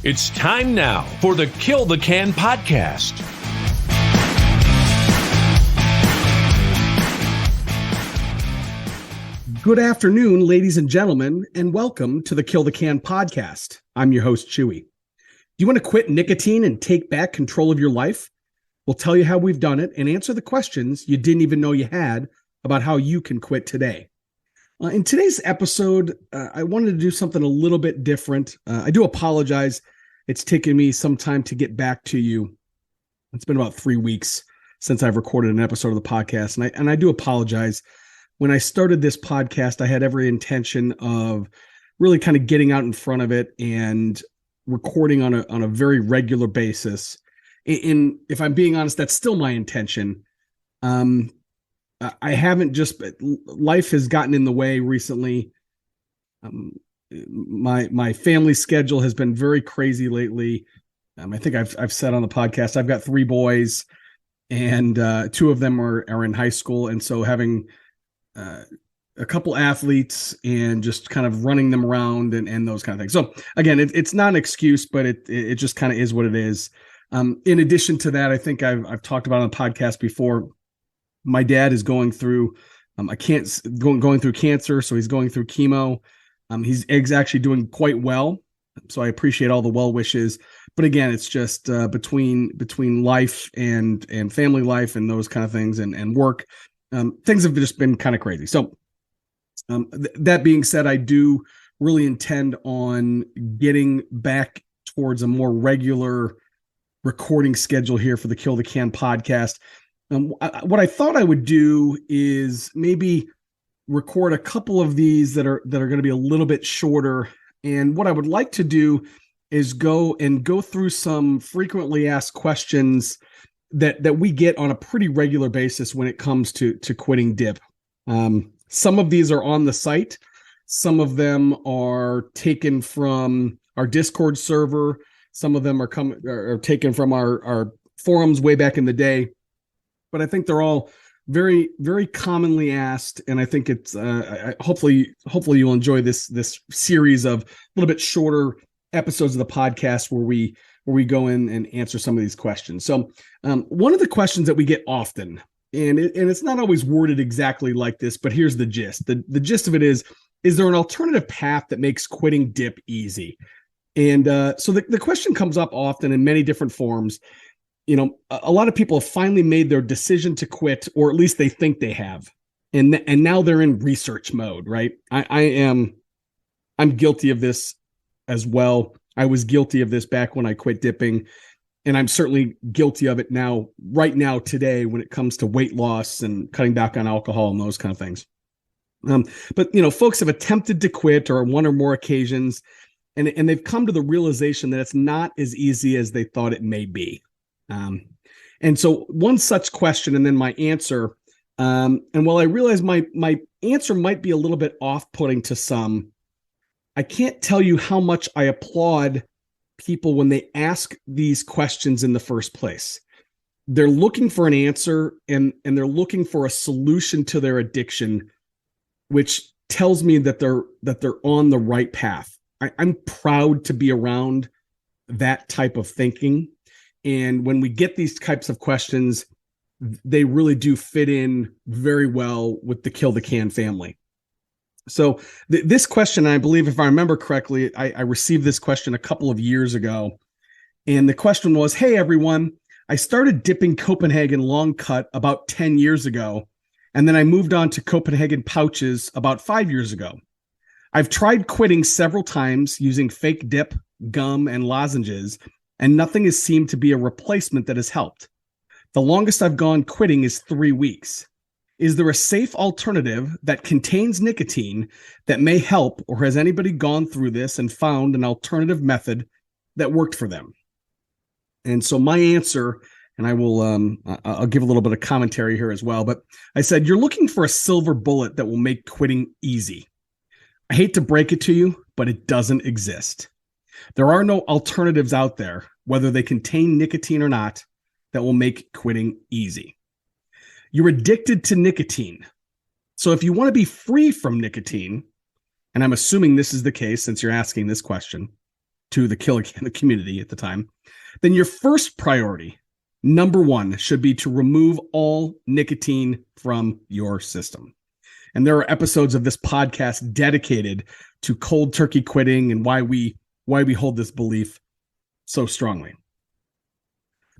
It's time now for the Kill the Can Podcast. Good afternoon, ladies and gentlemen, and welcome to the Kill the Can Podcast. I'm your host, Chewie. Do you want to quit nicotine and take back control of your life? We'll tell you how we've done it and answer the questions you didn't even know you had about how you can quit today. In today's episode, I wanted to do something a little bit different. I do apologize. It's taken me some time to get back to you. It's been about 3 weeks since I've recorded an episode of the podcast, and I do apologize. When I started this podcast, I had every intention of really kind of getting out in front of it and recording on a very regular basis. And if I'm being honest, that's still my intention. I haven't life has gotten in the way recently. My family schedule has been very crazy lately. I think I've said on the podcast, I've got 3 boys and 2 of them are in high school. And so having a couple athletes and just kind of running them around and those kind of things. So again, it's not an excuse, but it just kind of is what it is. In addition to that, I think I've talked about on the podcast before, my dad is going through going through cancer. So he's going through chemo. He's actually doing quite well. So I appreciate all the well wishes. But again, it's just between life and family life and those kind of things and work. Things have just been kind of crazy. So that being said, I do really intend on getting back towards a more regular recording schedule here for the Kill the Can podcast. What I thought I would do is maybe record a couple of these that are going to be a little bit shorter. And what I would like to do is go through some frequently asked questions that we get on a pretty regular basis when it comes to quitting dip. Some of these are on the site. Some of them are taken from our Discord server. Some of them are taken from our forums way back in the day. But I think they're all very, very commonly asked. And I think it's hopefully you'll enjoy this series of a little bit shorter episodes of the podcast where we go in and answer some of these questions. So one of the questions that we get often, and it's not always worded exactly like this, but here's the gist. The gist of it is there an alternative path that makes quitting dip easy? And so the question comes up often in many different forms. You know, a lot of people have finally made their decision to quit, or at least they think they have. And now they're in research mode, right? I'm guilty of this as well. I was guilty of this back when I quit dipping, and I'm certainly guilty of it right now today when it comes to weight loss and cutting back on alcohol and those kind of things. But you know, folks have attempted to quit or on one or more occasions, and they've come to the realization that it's not as easy as they thought it may be. And so one such question, and then my answer, and while I realize my answer might be a little bit off-putting to some, I can't tell you how much I applaud people when they ask these questions in the first place. They're looking for an answer and they're looking for a solution to their addiction, which tells me that they're on the right path. I'm proud to be around that type of thinking. And when we get these types of questions, they really do fit in very well with the Kill the Can family. So this question, I believe, if I remember correctly, I received this question a couple of years ago. And the question was, hey, everyone, I started dipping Copenhagen long cut about 10 years ago. And then I moved on to Copenhagen pouches about 5 years ago. I've tried quitting several times using fake dip, gum, and lozenges, and nothing has seemed to be a replacement that has helped. The longest I've gone quitting is 3 weeks. Is there a safe alternative that contains nicotine that may help, or has anybody gone through this and found an alternative method that worked for them? And so my answer, and I'll give a little bit of commentary here as well, but I said, you're looking for a silver bullet that will make quitting easy. I hate to break it to you, but it doesn't exist. There are no alternatives out there, whether they contain nicotine or not, that will make quitting easy. You're addicted to nicotine. So if you want to be free from nicotine, and I'm assuming this is the case since you're asking this question, to the KillTheCan community at the time, then your first priority, number one, should be to remove all nicotine from your system. And there are episodes of this podcast dedicated to cold turkey quitting and why we hold this belief so strongly.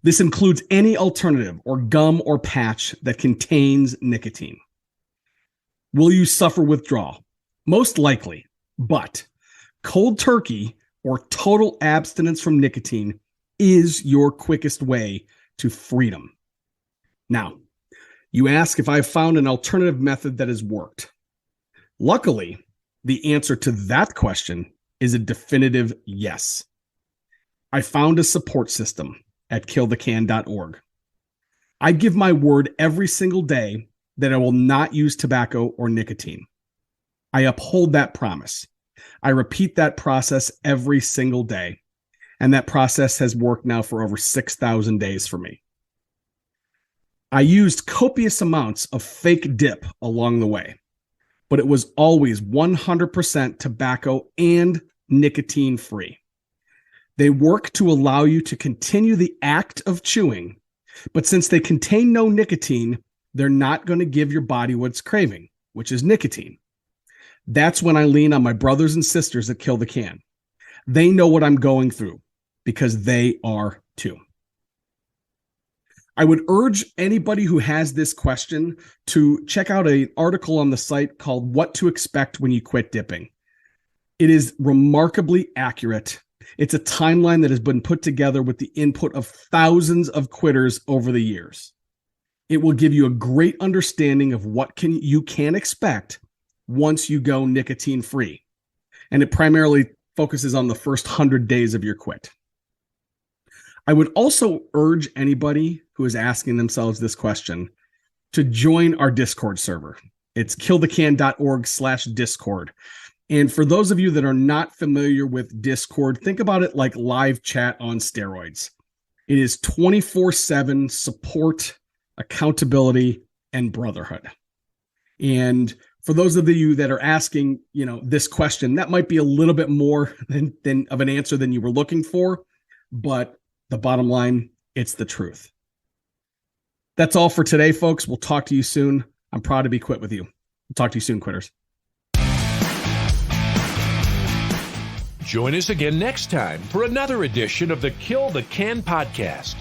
This includes any alternative or gum or patch that contains nicotine. Will you suffer withdrawal? Most likely, but cold turkey or total abstinence from nicotine is your quickest way to freedom. Now, you ask if I've found an alternative method that has worked. Luckily, the answer to that question is a definitive yes. I found a support system at KillTheCan.org. I give my word every single day that I will not use tobacco or nicotine. I uphold that promise. I repeat that process every single day. And that process has worked now for over 6,000 days for me. I used copious amounts of fake dip along the way, but it was always 100% tobacco and nicotine free. They work to allow you to continue the act of chewing, but since they contain no nicotine, they're not going to give your body what it's craving, which is nicotine. That's when I lean on my brothers and sisters at KillTheCan. They know what I'm going through because they are too. I would urge anybody who has this question to check out an article on the site called What to Expect When You Quit Dipping. It is remarkably accurate. It's a timeline that has been put together with the input of thousands of quitters over the years. It will give you a great understanding of what you can expect once you go nicotine free. And it primarily focuses on the first 100 days of your quit. I would also urge anybody who is asking themselves this question to join our Discord server. It's KillTheCan.org/Discord. And for those of you that are not familiar with Discord, think about it like live chat on steroids. It is 24/7 support, accountability, and brotherhood. And for those of you that are asking, this question, that might be a little bit more than of an answer than you were looking for, but the bottom line, it's the truth. That's all for today, folks. We'll talk to you soon. I'm proud to be quit with you. We'll talk to you soon, quitters. Join us again next time for another edition of the Kill the Can Podcast.